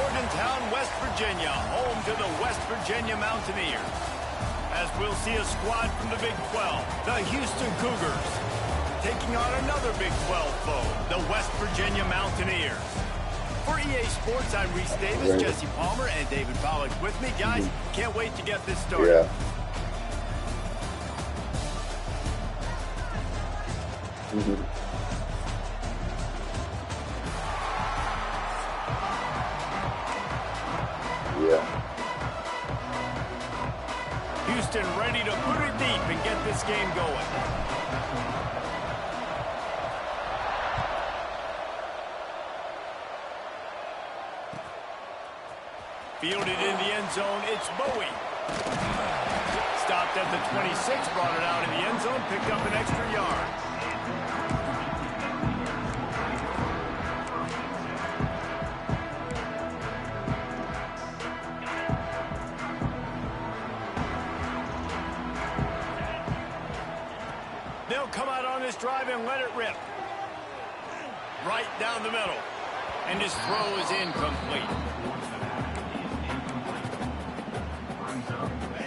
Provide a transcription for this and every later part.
Bordentown, West Virginia, home to the West Virginia Mountaineers. As we'll see a squad from the Big 12, the Houston Cougars, taking on another Big 12 foe, the West Virginia Mountaineers. For EA Sports, I'm Reese Davis, Jesse Palmer, and David Pollack with me. Guys, can't wait to get this started. Yeah. Houston ready to put it deep and get this game going. Fielded in the end zone, it's Bowie. Stopped at the 26, brought it out in the end zone, picked up an extra yard. They'll come out on this drive and let it rip. Right down the middle. And his throw is incomplete.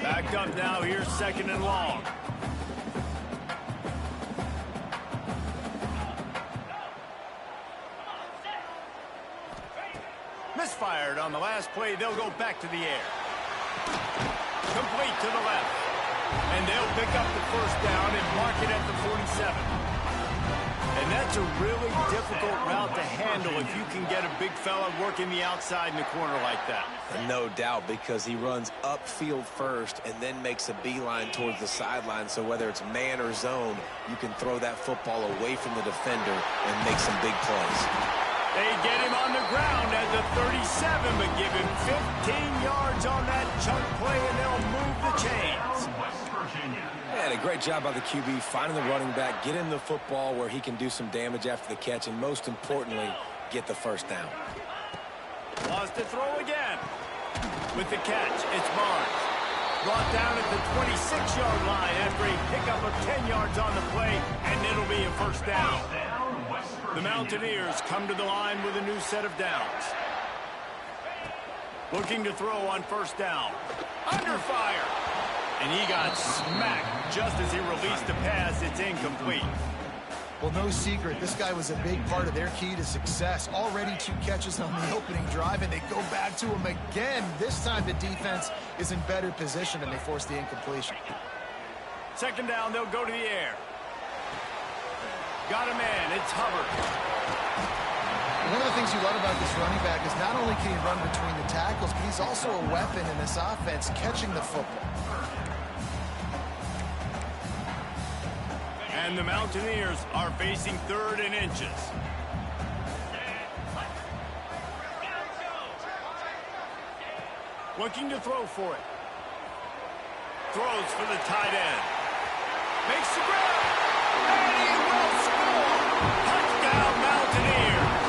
Backed up now, here's 2nd and long. Misfired on the last play, they'll go back to the air. Complete to the left. And they'll pick up the first down and mark it at the 47. And that's a really difficult route to handle if you can get a big fella working the outside in the corner like that. No doubt, because he runs upfield first and then makes a beeline towards the sideline. So whether it's man or zone, you can throw that football away from the defender and make some big plays. They get him on the ground at the 37, but give him 15 yards on that chunk play, and they'll move the chains. And a great job by the QB finding the running back, get him the football where he can do some damage after the catch, and most importantly, get the first down. Lost to throw again. With the catch, it's Barnes. Brought down at the 26-yard line after a pickup of 10 yards on the play, and it'll be a first down. The Mountaineers come to the line with a new set of downs. Looking to throw on first down. Under fire. And he got smacked just as he released the pass. It's incomplete. Well, no secret, this guy was a big part of their key to success. Already 2 catches on the opening drive, and they go back to him again. This time the defense is in better position, and they force the incompletion. 2nd down, they'll go to the air. Got a man, it's Hubbard. One of the things you love about this running back is not only can he run between the tackles, but he's also a weapon in this offense, catching the football. And the Mountaineers are facing 3rd and inches. Looking to throw for it. Throws for the tight end. Makes the grab. And he will score. Touchdown, Mountaineers.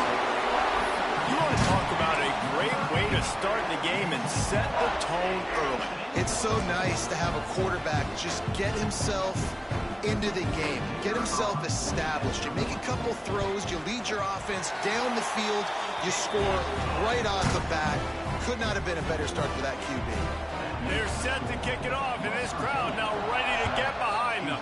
You want to talk about a great way to start the game and set the tone early. It's so nice to have a quarterback just get himself into the game, get himself established. You make a couple throws, you lead your offense down the field, you score right off the bat. Could not have been a better start for that QB. They're set to kick it off, and this crowd now ready to get behind them.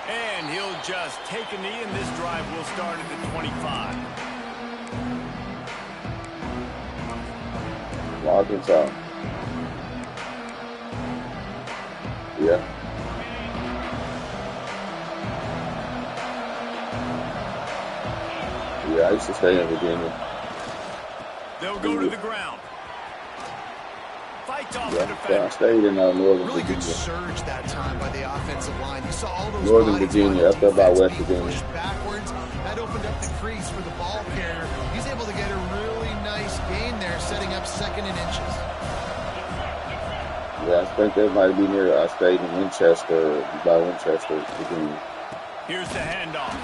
And he'll just take a knee, and this drive will start at the 25. Watkins out. Yeah. Yeah, I used to stay in Virginia. They'll go to the ground. Fights off the defense. Yeah, I stayed in Northern Really Virginia. good surge that time by the offensive line. You saw all those Northern Virginia, up there by West Virginia. Pushed backwards. That opened up the crease for the ball carrier. He's able to get a really nice gain there, setting up 2nd and inches. Yeah, I think that might be near. I stayed in Winchester, by Winchester, Virginia. Here's the handoff.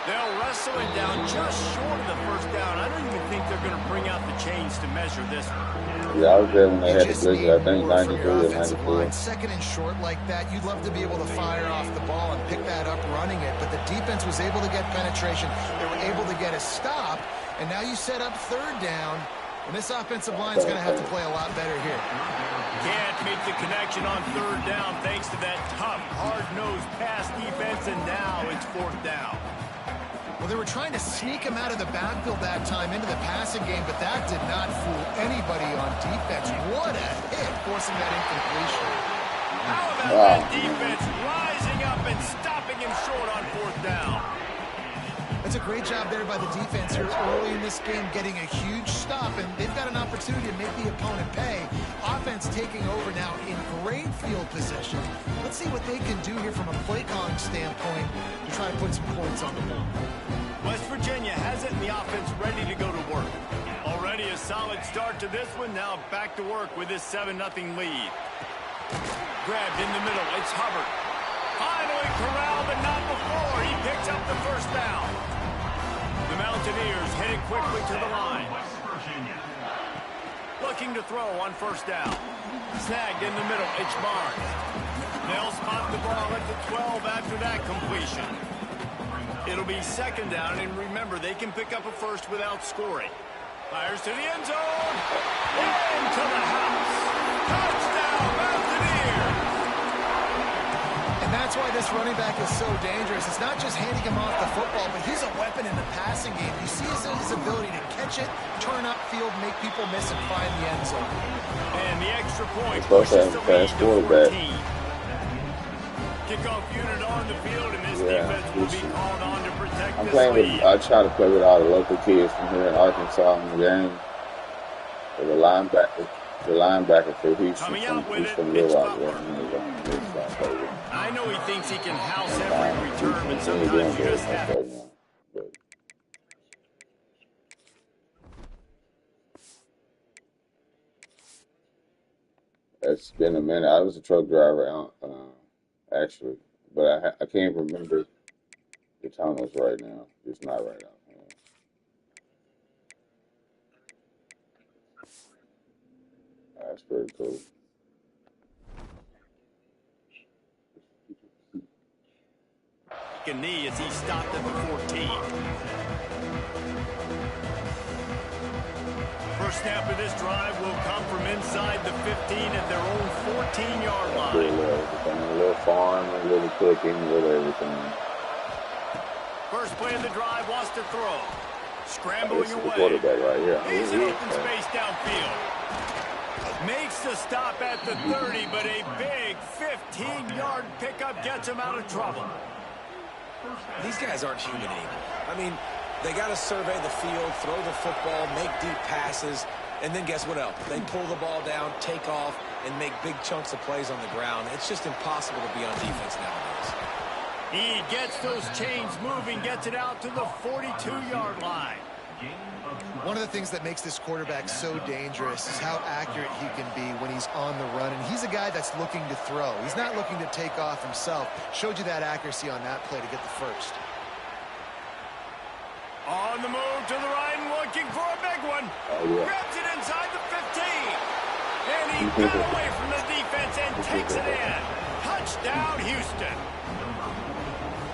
They'll wrestle it down just short of the first down. I don't even think they're going to bring out the chains to measure this one. Yeah, I was there when they had the Just blizzard. need I think more from 93 your or offensive 94. line. Second and short like that, you'd love to be able to fire off the ball and pick that up running it, but the defense was able to get penetration. They were able to get a stop, and now you set up third down, and this offensive line is going to have to play a lot better here. Can't make the connection on third down thanks to that tough, hard-nosed pass defense, and now it's fourth down. Well, they were trying to sneak him out of the backfield that time into the passing game, but that did not fool anybody on defense. What a hit, forcing that incompletion. How about that defense rising up and stopping him short on fourth down? That's a great job there by the defense here early in this game, getting a huge stop, and they've got an opportunity to make the opponent pay. Offense taking over now in great field position. Let's see what they can do here from a play calling standpoint to try to put some points on the board. West Virginia has it, and the offense ready to go to work. Already a solid start to this one. Now back to work with this 7-0 lead. Grabbed in the middle. It's Hubbard. Finally corralled, but not before. He picks up the first down. The Mountaineers headed quickly to the line. Looking to throw on first down. Snagged in the middle. It's Barnes. They'll spot the ball at the 12 after that completion. It'll be second down, and remember, they can pick up a first without scoring. Fires to the end zone. Into the house. Touchdown, Mountaineers! And that's why this running back is so dangerous. It's not just handing him off the football, but he's a weapon in the passing game. You see his ability to catch it, turn upfield, make people miss, and find the end zone. And the extra point Supposed to pushes have the a lead fast to quarterback. 14. Kickoff unit on the field, and this Yeah, defense will be called on to protect I'm this playing with, lead. I try to play with all the local kids from here in Arkansas in the game. For the linebacker for Houston, Coming out with he's it, from Mitch Little Rock. Butler. I know he thinks he can house every return, but sometimes you just have to. It's been a minute. I was a truck driver, actually, but I can't remember the tunnels right now. It's not right now. That's pretty cool. A knee as he stopped at the 14. First snap of this drive will come from inside the 15 at their own 14-yard line. A little farm, a little cooking, a little everything. First play of the drive wants to throw. Scrambling This is the away. quarterback right here. He's in open space downfield. Makes the stop at the 30, but a big 15-yard pickup gets him out of trouble. These guys aren't human anymore. I mean, they got to survey the field, throw the football, make deep passes, and then guess what else? They pull the ball down, take off, and make big chunks of plays on the ground. It's just impossible to be on defense nowadays. He gets those chains moving, gets it out to the 42-yard line. One of the things that makes this quarterback so dangerous is how accurate he can be when he's on the run. And he's a guy that's looking to throw. He's not looking to take off himself. Showed you that accuracy on that play to get the first. On the move to the right and looking for a big one. Grabs it inside the 15. And he got away from the defense and takes it in. Touchdown, Houston.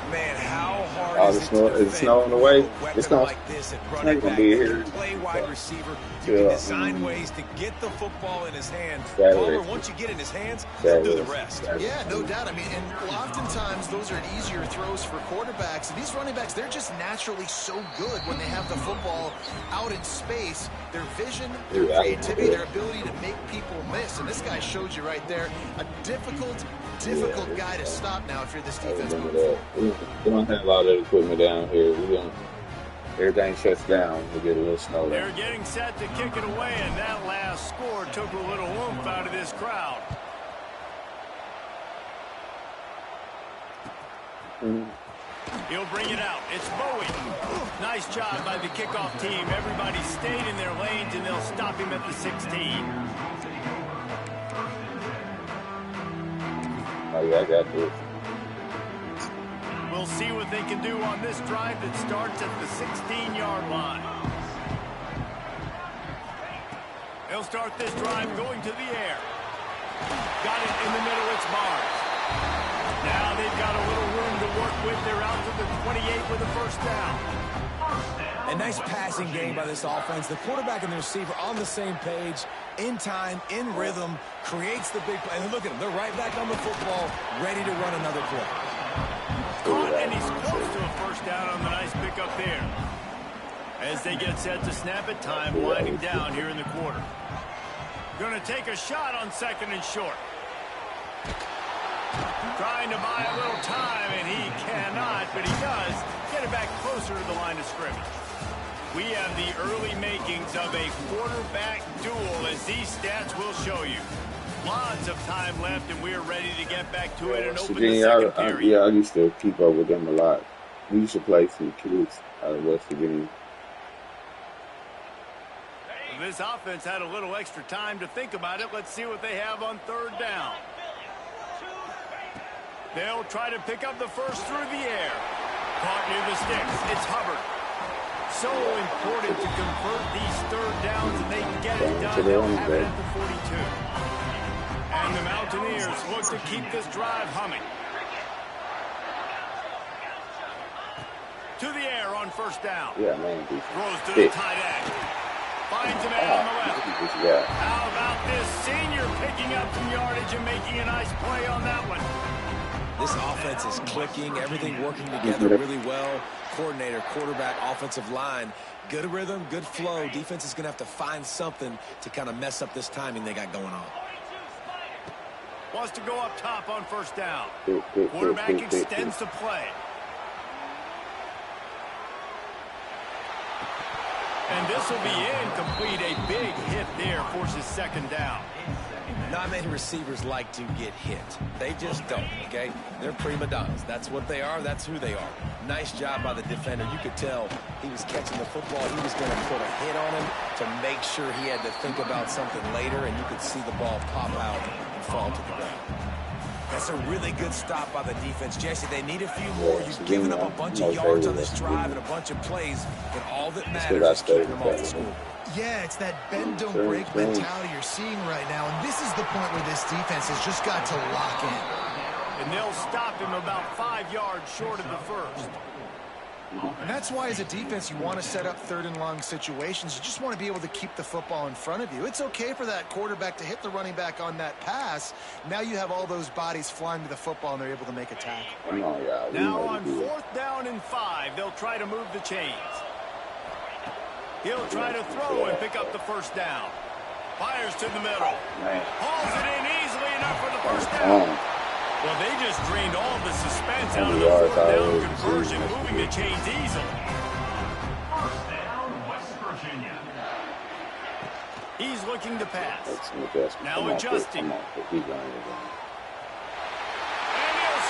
Man, how hard is it to it's snowing away. It's not like this at going running to back? be You here. can play wide receiver. You can design ways to get the football in his hands. Palmer, once you get in his hands, he'll do the rest. Yeah, no doubt. I mean, and oftentimes those are easier throws for quarterbacks. And these running backs, they're just naturally so good when they have the football out in space. Their vision, their creativity, their ability to make people miss. And this guy showed you right there a difficult guy to stop now if you're this defense moving forward. We don't have a lot of equipment down here. Everything shuts down. We get a little snow. They're getting set to kick it away, and that last score took a little oomph out of this crowd. He'll bring it out. It's Bowie. Nice job by the kickoff team. Everybody stayed in their lanes, and they'll stop him at the 16. Oh, yeah, I got this. We'll see what they can do on this drive that starts at the 16-yard line. They'll start this drive going to the air. Got it in the middle, it's Mars. Now they've got a little room to work with. They're out to the 28 with a first down. A nice passing game by this offense. The quarterback and the receiver on the same page, in time, in rhythm, creates the big play. And look at them. They're right back on the football, ready to run another play. Caught, and he's close to a first down on the nice pickup there. As they get set to snap it, time winding down here in the quarter. Going to take a shot on second and short. Trying to buy a little time, and he cannot, but he does get it back closer to the line of scrimmage. We have the early makings of a quarterback duel, as these stats will show you. Lots of time left, and we're ready to get back to it and open the second period. Yeah, I used to keep up with them a lot. We used to play some kids out of West Virginia. This offense had a little extra time to think about it. Let's see what they have on third down. They'll try to pick up the first through the air. Caught near the sticks. It's Hubbard. So important to convert these third downs, and they can get it done. They'll have it at the 42. And the Mountaineers look to keep this drive humming. To the air on first down. Yeah, man. Throws to the tight end. Finds a man on the left. How about this senior picking up some yardage and making a nice play on that one? This offense is clicking, everything working together really well. Coordinator, quarterback, offensive line, good rhythm, good flow. Defense is going to have to find something to kind of mess up this timing they got going on. Wants to go up top on first down. Quarterback extends the play. And this will be incomplete. A big hit there forces second down. Not many receivers like to get hit. They just don't, okay? They're prima donnas. That's what they are. That's who they are. Nice job by the defender. You could tell he was catching the football. He was going to put a hit on him to make sure he had to think about something later, and you could see the ball pop out and fall to the ground. That's a really good stop by the defense. Jesse, they need a few more. You've given up a bunch of yards on this drive and a bunch of plays, but all that matters is keeping them off the score. Yeah, it's that bend, don't break mentality you're seeing right now, and this is the point where this defense has just got to lock in. And they'll stop him about 5 yards short of the first. And that's why, as a defense, you want to set up third and long situations. You just want to be able to keep the football in front of you. It's okay for that quarterback to hit the running back on that pass. Now you have all those bodies flying to the football, and they're able to make a tackle. Now on fourth down and 5, they'll try to move the chains. He'll try to throw and pick up the first down. Fires to the middle. Hauls it in easily enough for the first down. Well, they just drained all the suspense out of the fourth down conversion, moving the chains easily. First down, West Virginia. He's looking to pass. Now adjusting. And he'll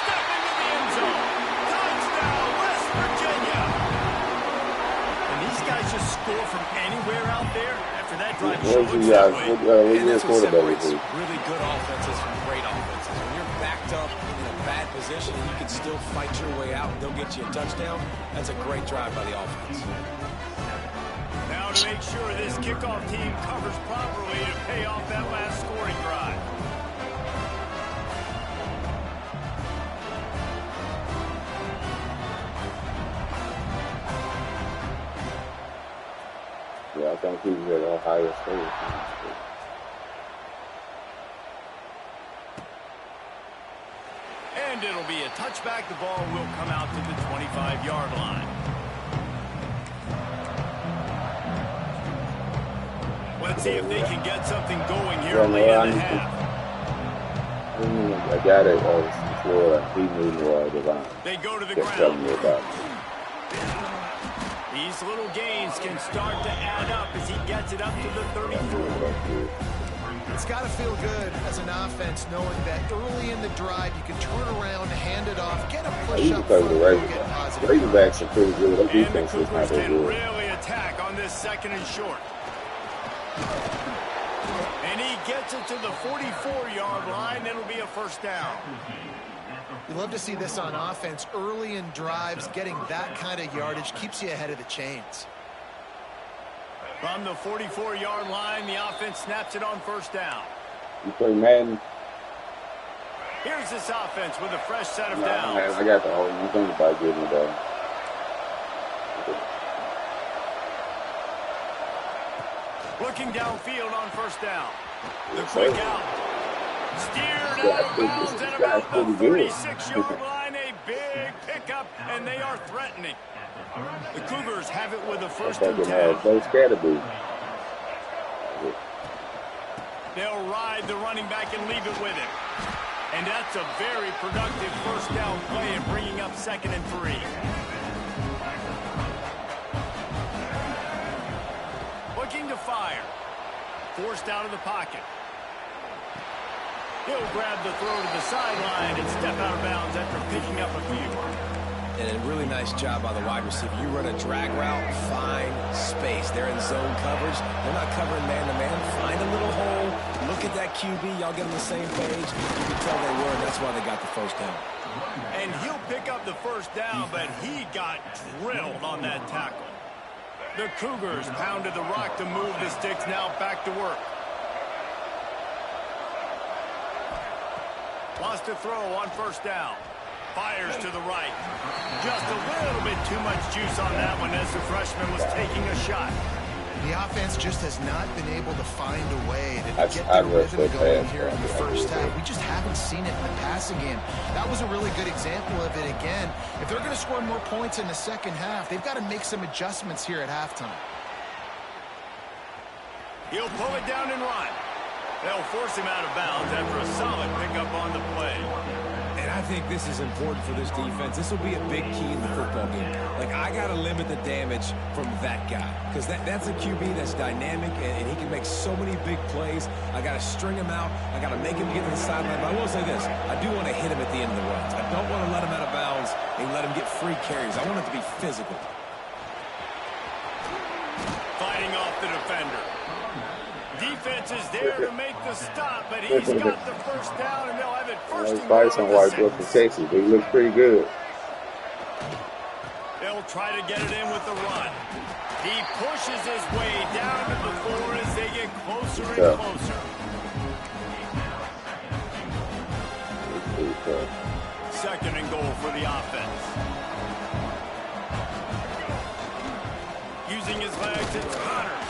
step into the end zone. Touchdown, West Virginia. And these guys just score from anywhere out there after that drive. And that's what separates really good offenses from great offenses. When you're backed up in a bad position and you can still fight your way out and they'll get you a touchdown, that's a great drive by the offense. Now to make sure this kickoff team covers properly to pay off that last scoring drive. Yeah, I think he was at Ohio State. And it'll be a touchback. The ball will come out to the 25-yard line. Let's see if they can get something going here late in the half. I got it Florida. He knew more than They go to the kept telling me ground. about it. These little gains can start to add up as he gets it up to the 34. It's got to feel good as an offense knowing that early in the drive you can turn around, hand it off, get a push up front, and get positive. Razorbacks are pretty good. Their And the defense is not Cougars that can good. really attack on this second and short. And he gets it to the 44-yard line. It'll be a first down. You love to see this on offense. Early in drives, getting that kind of yardage keeps you ahead of the chains. From the 44-yard line, the offense snaps it on first down. You play Madden? Here's this offense with a fresh set of No, downs. I got the whole thing about getting it done. Looking downfield on first down. The quick out. Steered out of bounds at about the 36-yard line. A big pickup, and they are threatening. The Cougars have it with a first and 10. They'll ride the running back and leave it with him. And that's a very productive first down play and bringing up 2nd and 3. Looking to fire. Forced out of the pocket. He'll grab the throw to the sideline and step out of bounds after picking up a few. And a really nice job by the wide receiver. You run a drag route, find space. They're in zone coverage. They're not covering man-to-man. Find a little hole. Look at that QB. Y'all get on the same page. You can tell they were, and that's why they got the first down. And he'll pick up the first down, but he got drilled on that tackle. The Cougars pounded the rock to move the sticks, now back to work. Lost a throw on first down. Fires to the right. Just a little bit too much juice on that one as the freshman was taking a shot. The offense just has not been able to find a way to get their rhythm going here in the first half. We just haven't seen it in the passing game. That was a really good example of it again. If they're going to score more points in the second half, they've got to make some adjustments here at halftime. He'll pull it down and run. They'll force him out of bounds after a solid pickup on the play. And I think this is important for this defense. This will be a big key in the football game. Like, I got to limit the damage from that guy because that's a QB that's dynamic, and he can make so many big plays. I got to string him out. I got to make him get to the sideline. But I will say this. I do want to hit him at the end of the runs. I don't want to let him out of bounds and let him get free carries. I want it to be physical. Fighting off the defender. Defense is there to make the stop, but he's got the first down, and they'll have it first and goal. Some white boy from Texas, but he looks pretty good. They'll try to get it in with the run. He pushes his way down to the floor as they get closer and closer. Second and goal for the offense. Using his legs, it's Connors.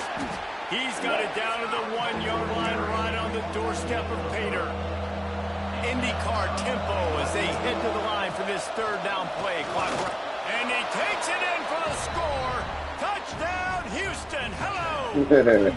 He's got it down to the 1-yard line right on the doorstep of Pater. IndyCar tempo as they head to the line for this third down play. And he takes it in for the score. Touchdown, Houston. Hello.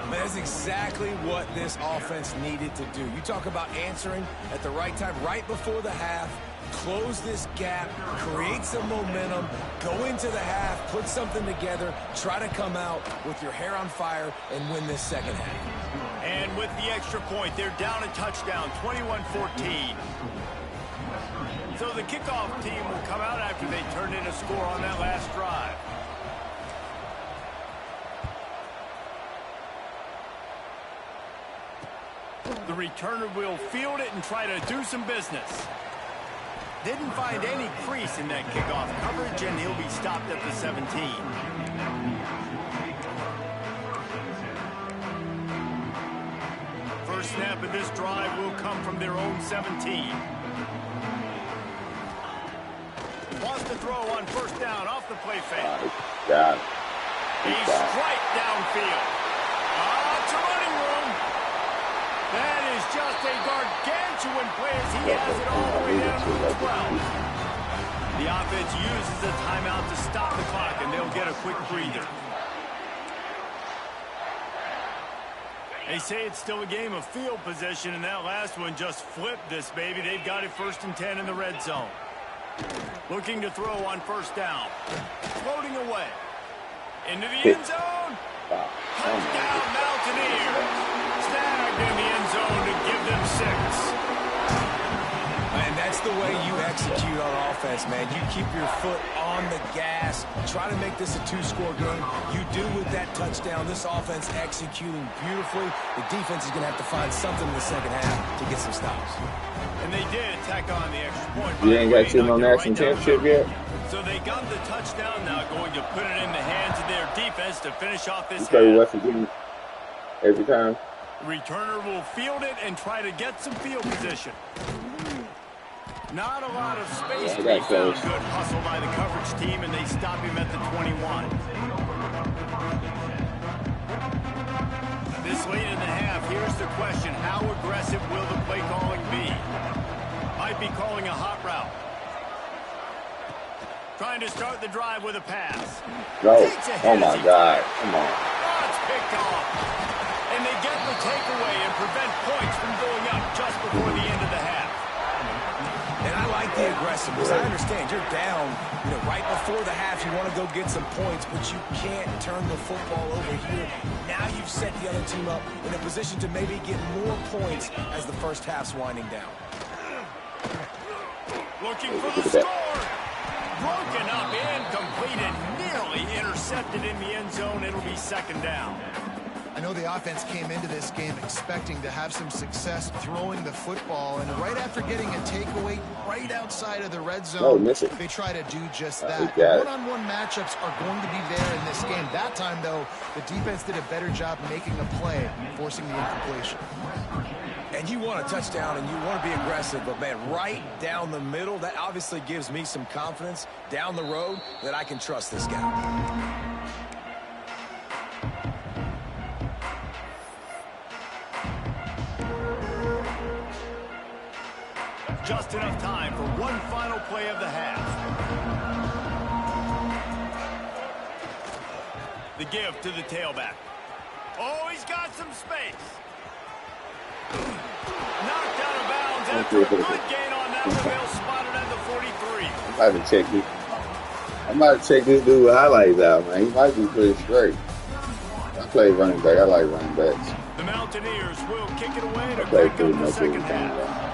That's exactly what this offense needed to do. You talk about answering at the right time, right before the half. Close this gap, create some momentum, go into the half, put something together, try to come out with your hair on fire and win this second half. And with the extra point, they're down a touchdown, 21-14. So the kickoff team will come out after they turn in a score on that last drive. The returner will field it and try to do some business. Didn't find any crease in that kickoff coverage, and he'll be stopped at the 17. First snap of this drive will come from their own 17. Lost the throw on first down off the play fake. Got it. He's straight downfield. It's a running room. That is just a gargantuan play as he has it all the way down to the 12. The offense uses a timeout to stop the clock, and they'll get a quick breather. They say it's still a game of field position, and that last one just flipped this baby. They've got it first and 10 in the red zone. Looking to throw on first down. Floating away. Into the end zone. Touchdown, Mountaineers. Snagged in the end zone to give them 6. And that's the way you execute on offense, man. You keep your foot on the gas. Try to make this a 2-score game. You do with that touchdown. This offense executing beautifully. The defense is going to have to find something in the second half to get some stops. And they did tack on the extra point. You ain't got you no national championship yet? So they got the touchdown, now going to put it in the hands of their defense to finish off this You play with half. West Virginia every time? Returner will field it and try to get some field position. Not a lot of space to be found. Good hustle by the coverage team, and they stop him at the 21. This late in the half, here's the question. How aggressive will the play calling be? Might be calling a hot route. Trying to start the drive with a pass. No. Oh, my God. Come on. Oh, it's picked off. And they get the takeaway and prevent points from going up just before the end of the half. And I like the aggressiveness. I understand you're down, right before the half. You want to go get some points, but you can't turn the football over here. Now you've set the other team up in a position to maybe get more points as the first half's winding down. Looking for the score. Broken up, incomplete, and nearly intercepted in the end zone. It'll be second down. I know the offense came into this game expecting to have some success throwing the football, and right after getting a takeaway right outside of the red zone, they try to do just that. One-on-one matchups are going to be there in this game. That time, though, the defense did a better job making a play, forcing the incompletion. And you want a touchdown, and you want to be aggressive, but, man, right down the middle, that obviously gives me some confidence down the road that I can trust this guy. Just enough time for one final play of the half. The give to the tailback. Oh, he's got some space. Knocked out of bounds after a good gain on that one. They'll spot it at the 43. I'm about to check this dude's highlights out, man. He might be pretty straight. I play running back. I like running backs. The Mountaineers will kick it away to break up the second half.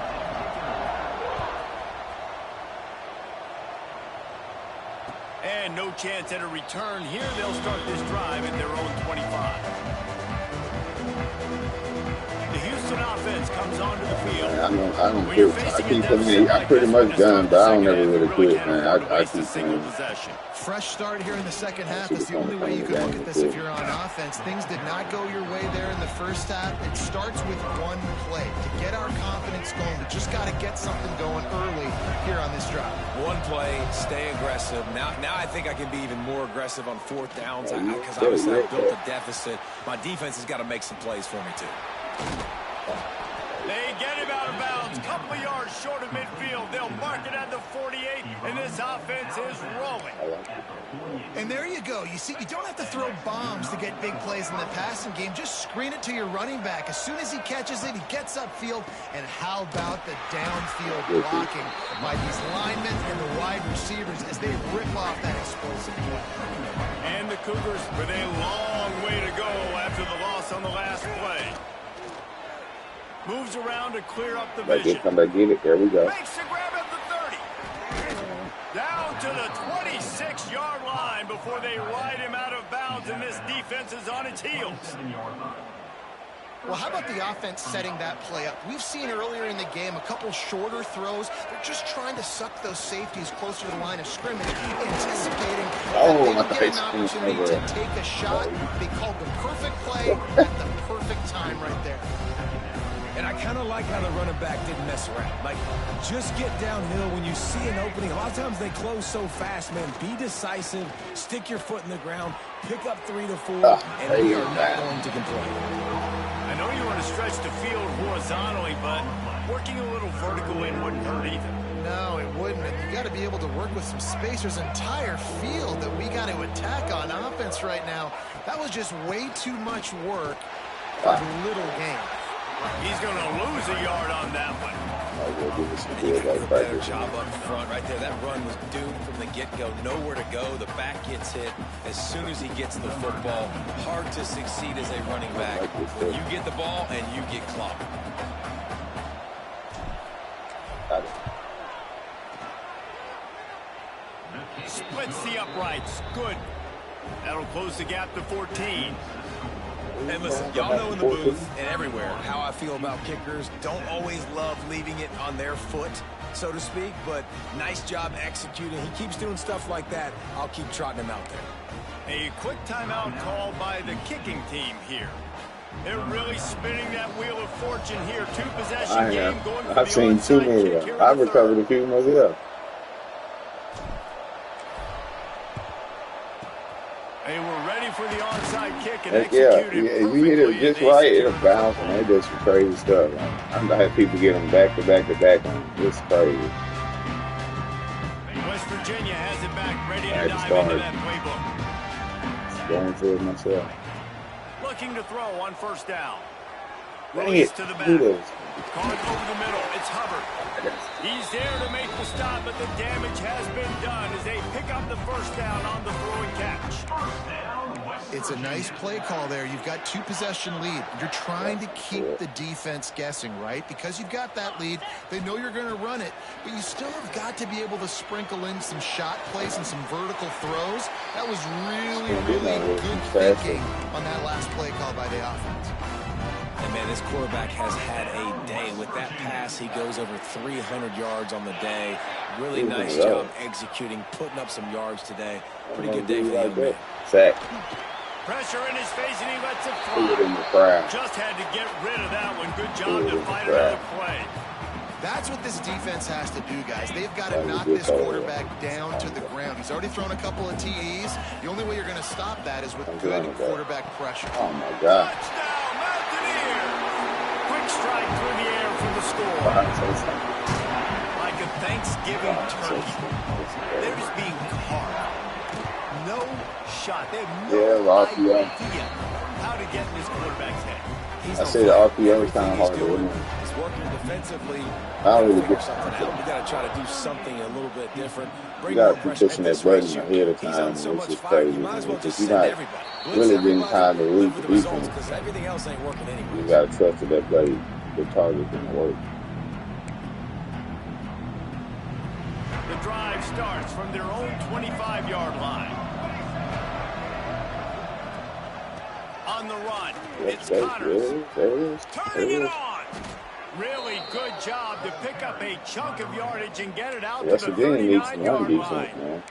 And no chance at a return here. They'll start this drive at their own 25. The Houston offense comes onto the field. Man, I don't quit. I keep putting I pretty much done, but I don't ever really quit, man. I keep playing. Fresh start here in the second half. That's the only way you can look at this if you're on offense. Things did not go your way there in the first half. It starts with one play. To get our confidence going, we just got to get something going early here on this drive. One play, stay aggressive. Now I think I can be even more aggressive on fourth downs because obviously I built a deficit. My defense has got to make some plays for me, too. They get him out of bounds, couple of yards short of midfield. They'll mark it at the 48, and this offense is rolling. And there you go. You see, you don't have to throw bombs to get big plays in the passing game. Just screen it to your running back. As soon as he catches it, he gets upfield. And how about the downfield blocking by these linemen and the wide receivers as they rip off that explosive play. And the Cougars with a long way to go after the loss on the last play. Moves around to clear up the vision. Come back, get it. There we go. Makes the grab at the 30. Down to the 26-yard line before they ride him out of bounds, and this defense is on its heels. Well, how about the offense setting that play up? We've seen earlier in the game a couple shorter throws. They're just trying to suck those safeties closer to the line of scrimmage, anticipating that they would get an opportunity to take a shot. They called the perfect play at the perfect time right there. And I kind of like how the running back didn't mess around. Like, just get downhill when you see an opening. A lot of times they close so fast, man. Be decisive, stick your foot in the ground, pick up 3 to 4, and we are not going to complain. I know you want to stretch the field horizontally, but working a little vertical in wouldn't hurt either. No, it wouldn't. And you got to be able to work with some space. There's an entire field that we got to attack on offense right now. That was just way too much work for little gain. He's going to lose a yard on that one. He could do a better job up front right there. That run was doomed from the get-go. Nowhere to go. The back gets hit as soon as he gets the football. Hard to succeed as a running back when you get the ball and you get clobbed. Splits the uprights. Good. That'll close the gap to 14. And listen, y'all know in the booth and everywhere how I feel about kickers. Don't always love leaving it on their foot, so to speak, but nice job executing. He keeps doing stuff like that. I'll keep trotting him out there. A quick timeout called by the kicking team here. They're really spinning that wheel of fortune here. Two-possession game going for the I've seen too many of them. I've recovered a few myself. They were ready for the onside kick and Yeah, executed if you hit it just right, it'll bounce, and they do some crazy stuff. I've had people get them back to back to back on. It's crazy. West Virginia has it back, ready to I had to dive start into that playbook. going for it myself. Looking to throw on first down. Dang Release it. to the Do back. this. Card over the middle. It's Hubbard. He's there to make the stop, but the damage has been done as they pick up the first down on the throw and catch. It's a nice play call there. You've got two-possession lead. You're trying to keep the defense guessing, right? Because you've got that lead, they know you're going to run it, but you still have got to be able to sprinkle in some shot plays and some vertical throws. That was really, really good thinking on that last play call by the offense. And, man, this quarterback has had a day. With that pass, he goes over 300 yards on the day. Really nice job executing, putting up some yards today. Pretty good day for the young man. Sack. Pressure in his face, and he lets it Put it in the fly. crowd. Just had to get rid of that one. Good job to fight another play. That's what this defense has to do, guys. They've got to knock this quarterback down to the ground. He's already thrown a couple of TEs. The only way you're going to stop that is with good quarterback pressure. Oh, my God. Touchdown, Mountaineers! Quick strike through the air for the score. Like a Thanksgiving turkey. They're just being carved. No shot. They have no idea how to get in this quarterback's head. I say the RPO is kind of hard to win. He's working defensively. I don't really Figure get something out. We got to try to do something a little bit different. You got to keep pushing that button ahead of time, which is crazy. Because you're not really getting time to read the defense. Because everything else ain't working anyway. You got to trust that that play, the target can work. The drive starts from their own 25-yard line. On the run, it's Connors. Turning it on. Really good job to pick up a chunk of yardage and get it out to the 39-yard line. Man.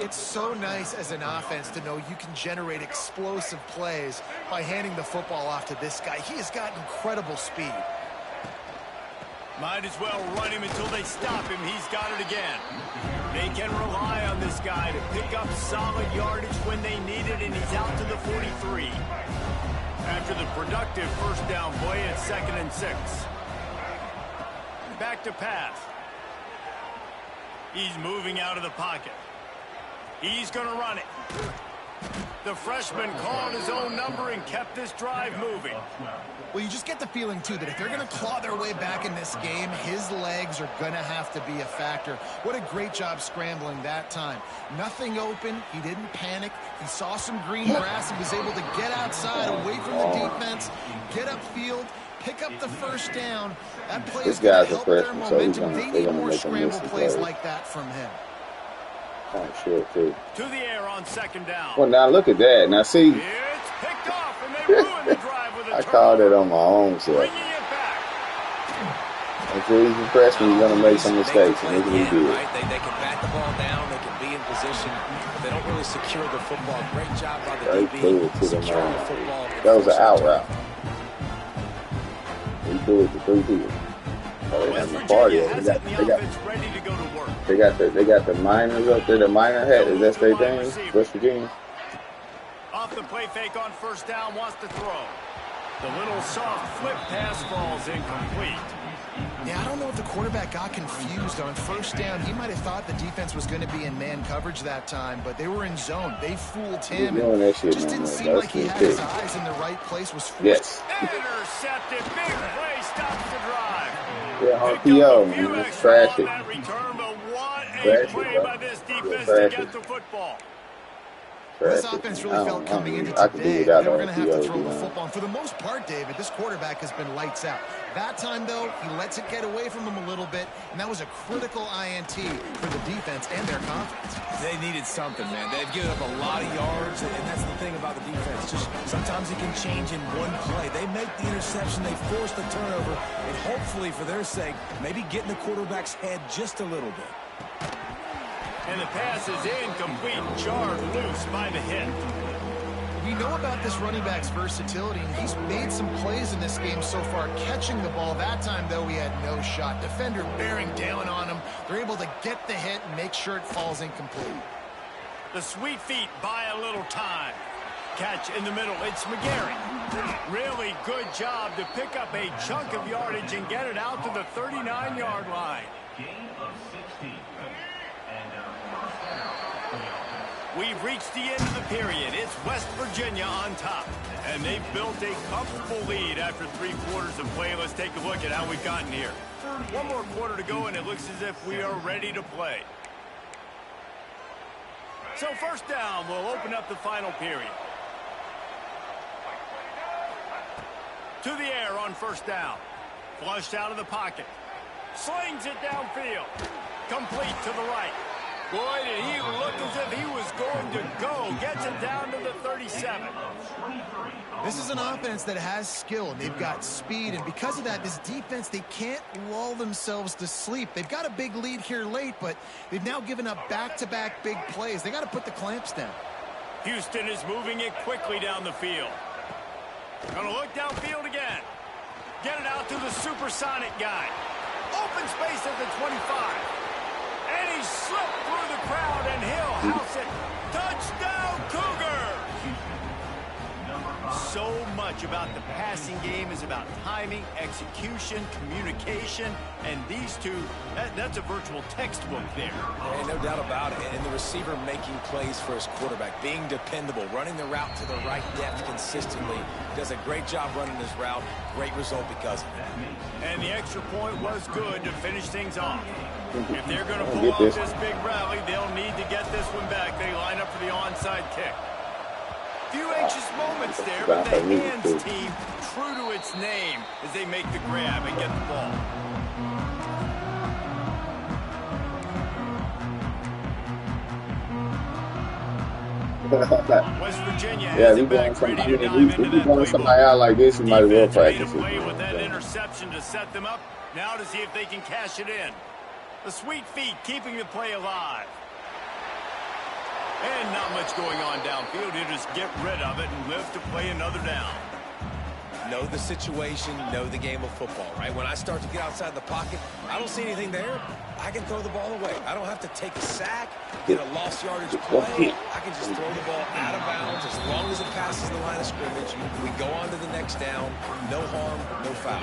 It's so nice as an offense to know you can generate explosive plays by handing the football off to this guy. He has got incredible speed. Might as well run him until they stop him. He's got it again. They can rely on this guy to pick up solid yardage when they need it, and he's out to the 43. After the productive first down play, it's 2nd and 6. Back to pass. He's moving out of the pocket. He's going to run it. The freshman called his own number and kept this drive moving. Well, you just get the feeling, too, that if they're going to claw their way back in this game, his legs are going to have to be a factor. What a great job scrambling that time. Nothing open. He didn't panic. He saw some green grass and was able to get outside, away from the defense, get upfield, pick up the first down. That play is going to help their momentum. They need more scramble plays like that from him. Oh, sure, too. To the air on 2nd down. Well, now look at that. Now, see, It's picked off, and they ruined the drive with a I called it on my own self. Bringing it back. Until he's a freshman, you're going to make some mistakes, and look what he did. Right? They can bat the ball down. They can be in position. But they don't really secure the football. Great job by the DB securing the football. That was an out route. He threw it to 3 people. Oh, they having a party. They got the miners up there, the miner hat. Is that their thing? West Virginia? Off the play fake on first down, wants to throw. The little soft flip pass falls incomplete. Yeah, I don't know if the quarterback got confused on first down. He might have thought the defense was going to be in man coverage that time, but they were in zone. They fooled him. It just didn't seem like he had his eyes in the right place. Was forced. Yes. Intercepted. Big play stops the drive. Yeah, RPO, man. It's traffic. Return, but what a play by this defense to get the football. This traffic. offense really felt coming into I could do today without they were the going to have to OT throw the line. football. And for the most part, David, this quarterback has been lights out. That time, though, he lets it get away from him a little bit, and that was a critical INT for the defense and their confidence. They needed something, man. They've given up a lot of yards, and that's the thing about the defense. Just sometimes it can change in one play. They make the interception, they force the turnover, and hopefully, for their sake, maybe get in the quarterback's head just a little bit. And the pass is incomplete, jarred loose by the hit. We know about this running back's versatility, and he's made some plays in this game so far, catching the ball. That time, though, he had no shot. Defender bearing down on him. They're able to get the hit and make sure it falls incomplete. The Sweet Feet buy a little time. Catch in the middle. It's McGarry. Really good job to pick up a chunk of yardage and get it out to the 39-yard line. Gain of 16. We've reached the end of the period. It's West Virginia on top. And they've built a comfortable lead after 3 quarters of play. Let's take a look at how we've gotten here. 1 more quarter to go, and it looks as if we are ready to play. So first down, we'll open up the final period. To the air on first down. Flushed out of the pocket. Slings it downfield. Complete to the right. Boy, did he look as if he was going to go. Gets it down to the 37. This is an offense that has skill. They've got speed, and because of that, this defense, they can't lull themselves to sleep. They've got a big lead here late, but they've now given up back-to-back big plays. They got to put the clamps down. Houston is moving it quickly down the field. Gonna look downfield again. Get it out to the supersonic guy. Open space at the 25. And he slipped through the crowd, and he'll house it. Touchdown, Cougars! So much about the passing game is about timing, execution, communication, and these two, that's a virtual textbook there. And no doubt about it. And the receiver making plays for his quarterback, being dependable, running the route to the right depth consistently. Does a great job running his route. Great result because of it. And the extra point was good to finish things off. If they're going to pull off this big rally, they'll need to get this one back. They line up for the onside kick. Few anxious moments there, but the hands team true to its name as they make the grab and get the ball. West Virginia has it back ready to dive into that playbook. Somebody out like this, you might well practice it. Play with that interception to set them up. Now to see if they can cash it in. The Sweet Feet keeping the play alive. And not much going on downfield. You just get rid of it and live to play another down. Know the situation, know the game of football, right? When I start to get outside the pocket, I don't see anything there. I can throw the ball away. I don't have to take a sack, get a lost yardage play. I can just throw the ball out of bounds as long as it passes the line of scrimmage. We go on to the next down. No harm, no foul.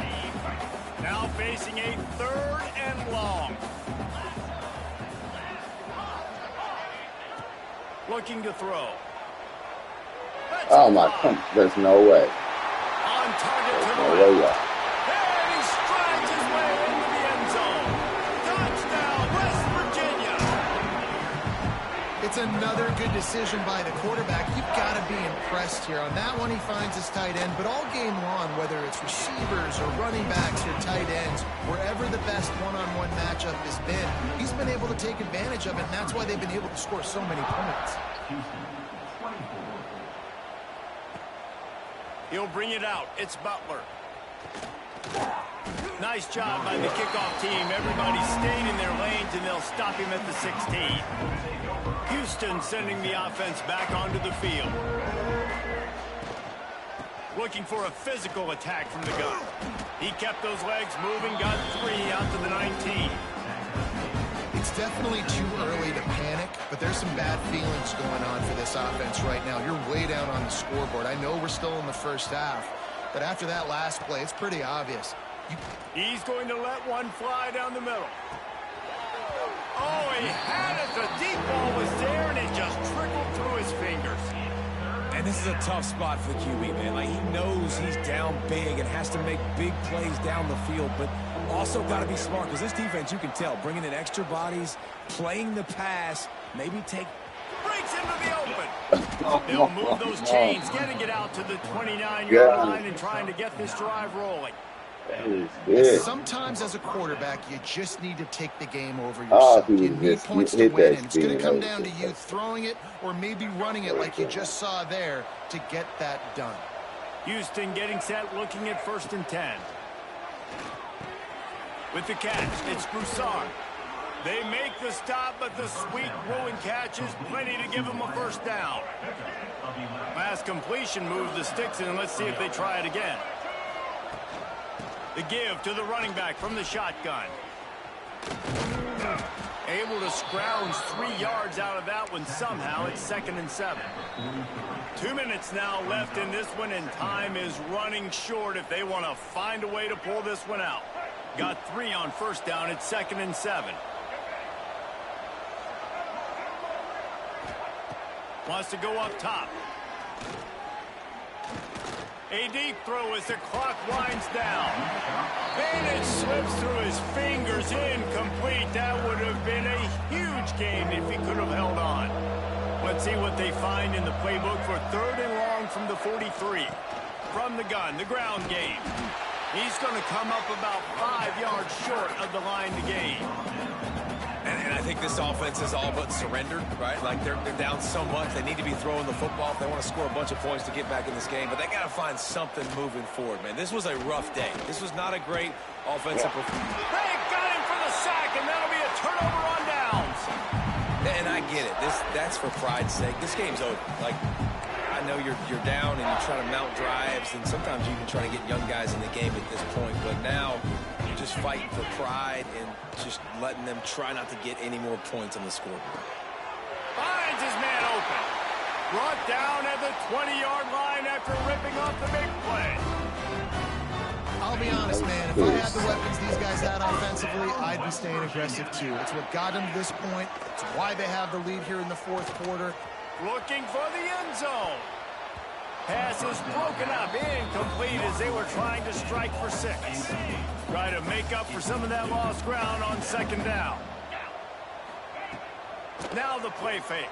Now facing a 3rd and long. Looking to throw. Oh my, there's no way. On target to the No right. way, y'all. And he strides his way into the end zone. Touchdown, West Virginia. It's another good decision by the quarterback. You've got to be impressed here. On that one, he finds his tight end, but all game long, whether it's receivers or running backs or tight ends, wherever the best one-on-one matchup has been, he's been able to take advantage of it, and that's why they've been able to score so many points. He'll bring it out. It's Butler. Nice job by the kickoff team. Everybody stayed in their lanes, and they'll stop him at the 16. Houston sending the offense back onto the field. Looking for a physical attack from the gun. He kept those legs moving, got 3 out to the 19. It's definitely too early to panic, but there's some bad feelings going on for this offense right now. You're way down on the scoreboard. I know we're still in the first half, but after that last play, it's pretty obvious. He's going to let one fly down the middle. Oh, he had it. The deep ball was there, and it just trickled through his fingers. And this is a tough spot for the QB, man. Like, he knows he's down big and has to make big plays down the field, but also got to be smart, because this defense, you can tell, bringing in extra bodies, playing the pass, maybe take... Breaks into the open. They'll move those chains, getting it out to the 29-yard God. line and trying to get this drive rolling. That is good. Sometimes as a quarterback, you just need to take the game over Oh, yourself. he You would need just points to hit win, that and it's going to spin come over down to the you throwing it or maybe running it like you just saw there to get that done. Houston getting set, looking at 1st and 10. With the catch, it's Broussard. They make the stop, but the sweet rolling catch is plenty to give them a 1st down. Pass completion moves the sticks in. Let's see if they try it again. The give to the running back from the shotgun. Able to scrounge 3 yards out of that one somehow. It's 2nd and 7. 2 minutes now left in this one, and time is running short if they want to find a way to pull this one out. Got 3 on 1st down. It's 2nd and 7. Wants to go up top. A deep throw as the clock winds down. And it slips through his fingers. Incomplete. That would have been a huge gain if he could have held on. Let's see what they find in the playbook for 3rd and long from the 43. From the gun, the ground game. He's going to come up about 5 yards short of the line to gain. And I think this offense is all but surrendered, right? Like they're down so much. They need to be throwing the football if they want to score a bunch of points to get back in this game. But they got to find something moving forward, man. This was a rough day. This was not a great offensive performance. They got him for the sack, and that'll be a turnover on downs. And I get it. That's for pride's sake. This game's over. Like, I know you're down and you're trying to mount drives, and sometimes you even try to get young guys in the game at this point. But now you're just fighting for pride and just letting them try not to get any more points on the scoreboard. Finds his man open. Brought down at the 20-yard line after ripping off the big play. I'll be honest, man. If I had the weapons these guys had offensively, I'd be staying aggressive too. It's what got them to this point. It's why they have the lead here in the 4th quarter. Looking for the end zone. Pass is broken up, incomplete as they were trying to strike for 6. Try to make up for some of that lost ground on 2nd down. Now the play fake.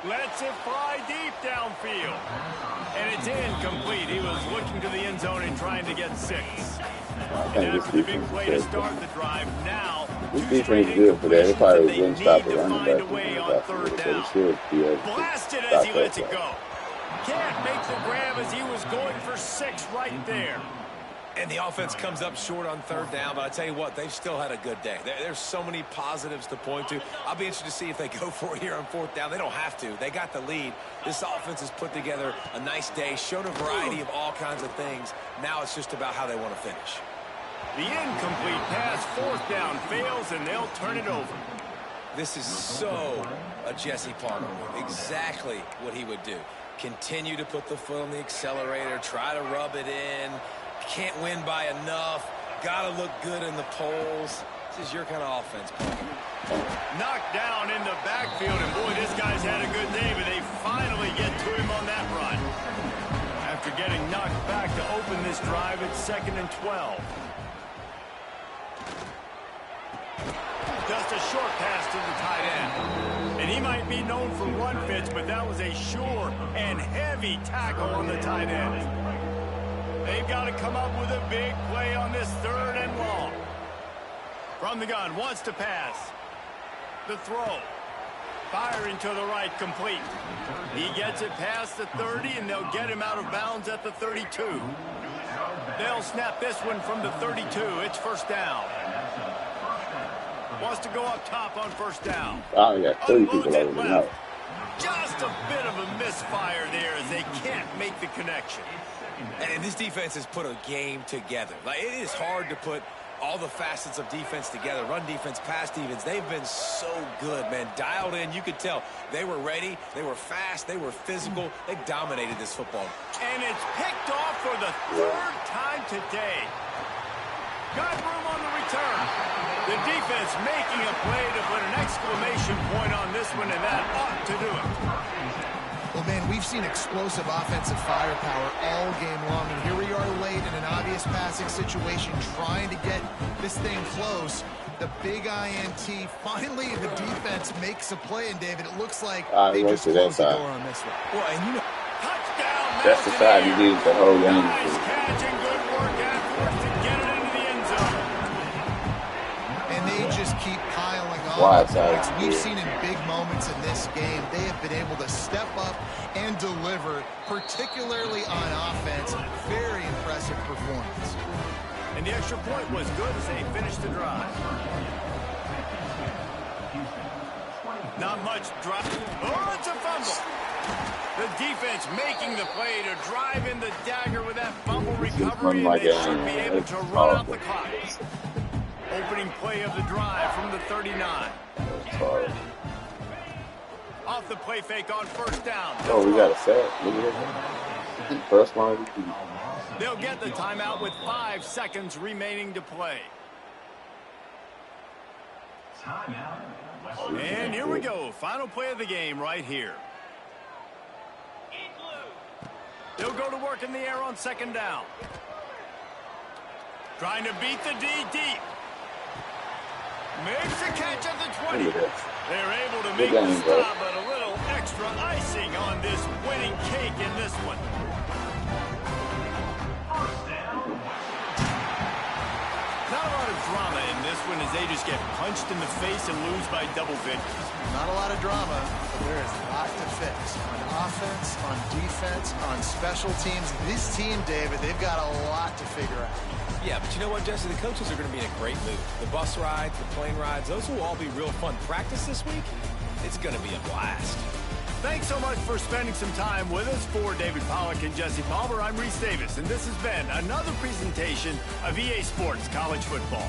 Lets it fly deep downfield. And it's incomplete. He was looking to the end zone and trying to get 6. And after the big play to start the drive, now this defense is good for that. They probably wouldn't stop to the running find a back. way on 3rd down. Blasted as he lets it go. Can't make the grab as he was going for 6 right there. And the offense comes up short on 3rd down, but I tell you what, they've still had a good day. There's so many positives to point to. I'll be interested to see if they go for it here on 4th down. They don't have to. They got the lead. This offense has put together a nice day, showed a variety of all kinds of things. Now it's just about how they want to finish. The incomplete pass, 4th down, fails, and they'll turn it over. This is so a Jesse Palmer move. Exactly what he would do. Continue to put the foot on the accelerator, try to rub it in. Can't win by enough. Got to look good in the polls. This is your kind of offense, Palmer. Knocked down in the backfield, and boy, this guy's had a good day, but they finally get to him on that run. After getting knocked back to open this drive, it's 2nd and 12. Just a short pass to the tight end. And he might be known for run fits, but that was a sure and heavy tackle on the tight end. They've got to come up with a big play on this 3rd and long. From the gun, wants to pass. The throw. Firing to the right, complete. He gets it past the 30, and they'll get him out of bounds at the 32. They'll snap this one from the 32. It's 1st down. Wants to go up top on 1st down. Oh, yeah, 30 people over there. Just a bit of a misfire there as they can't make the connection. And this defense has put a game together. Like, it is hard to put all the facets of defense together. Run defense, pass defense. They've been so good, man. Dialed in. You could tell they were ready. They were fast. They were physical. They dominated this football. And it's picked off for the 3rd time today. Got room on the return. The defense making a play to put an exclamation point on this one, and that ought to do it. Well, man, we've seen explosive offensive firepower all game long, and here we are late in an obvious passing situation trying to get this thing close. The big INT. Finally, the defense makes a play, and David, it looks like they went just to that closed the side. door on this one. Well, and you know, Touchdown, That's the side you Mountaineers. needed the whole game Nice to. catch and good work afterwards to get it into the end zone. And they just keep piling on Wide the side, points. We've yeah. seen in big moments in this game, they have been able to step up and deliver, particularly on offense. Very impressive performance. And the extra point was good as they finished the drive. Not much drop. Oh, it's a fumble. The defense making the play to drive in the dagger with that fumble recovery, and they should be able to run out the clock. Opening play of the drive from the 39. Off the play fake on first down. Oh, we got a sack. Look at that. First one. They'll get the timeout with 5 seconds remaining to play. And here we go. Final play of the game right here. They'll go to work in the air on second down. Trying to beat the D deep. Makes a catch at the 20. They're able to make the stop, but a little extra icing on this winning cake in this one. Not a lot of drama in this one as they just get punched in the face and lose by double figures. Not a lot of drama, but there is a lot to fix. On offense, on defense, on special teams. This team, David, they've got a lot to figure out. yeah, but you know what, Jesse? The coaches are going to be in a great mood. The bus rides, the plane rides, those will all be real fun. Practice this week, it's going to be a blast. Thanks so much for spending some time with us. For David Pollack and Jesse Palmer, I'm Reese Davis, and this has been another presentation of EA Sports College Football.